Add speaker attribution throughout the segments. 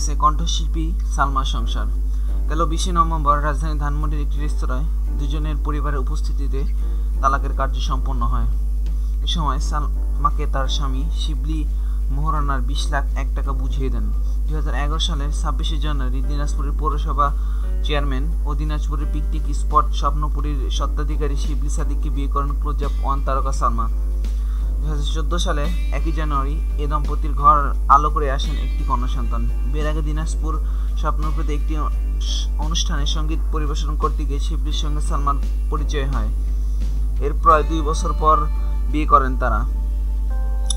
Speaker 1: গেছে কণ্ঠশিল্পী সালমার সংসার। গেল 20 নভেম্বর রাজধানী ধানমন্ডির একটি রেস্তোরাঁয় দুজনের পরিবারের উপস্থিতিতে তালাকের কার্য সম্পন্ন হয়। এ সময় সালমাকে তার স্বামী শিবলি মোহরানার 20 লাখ টাকা বুঝিয়ে দেন। 2011 সালের 26 জানুয়ারি দিনাজপুরের পৌরসভা চেয়ারম্যান ও দিনাজপুরের পিকনিক স্পট স্বপ্নপুরীর স্বত্বাধিকারী শিবলি সাদিককে বিয়ে করেন ক্লোজ আপ 1 তারকা সালমা। 2014 সালে 1 জানুয়ারি এ দম্পতির ঘর আলো করে আসেন একটি কন্যা সন্তান। বিয়ের আগে দিনাজপুর স্বপ্নপুরীতে একটি অনুষ্ঠানে সঙ্গীত পরিবেশন করতে গিয়ে শিবলির সঙ্গে সালমার পরিচয় হয়। এর প্রায় 2 বছর পর বিয়ে করেন তারা।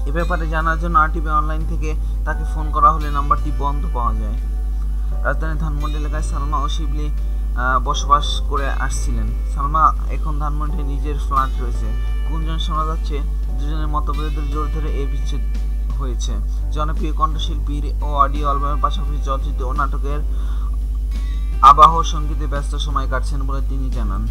Speaker 1: এ ব্যাপারে জানার জন্য আরটিভি অনলাইন থেকে তাকে ফোন করা হলে নাম্বারটি বন্ধ পাওয়া যায়। রাজধানীর ধানমন্ডি এলাকায় সালমা ও শিবলি বসবাস করে আসছিলেন। সালমা এখন ধানমন্ডিতে নিজের ফ্ল্যাট রয়েছে। গুঞ্জন শোনা যাচ্ছে দুজনের মতবিরোধের জোর ধরে এই বিচ্ছেদ হয়েছে। জনপ্রিয় কণ্ঠশিল্পীর ও অডিও অ্যালবামের পাশাপাশি চলচ্চিত্র ও নাটকের আবাহ সঙ্গীতে ব্যস্ত সময় কাটছেন বলে তিনি জানান।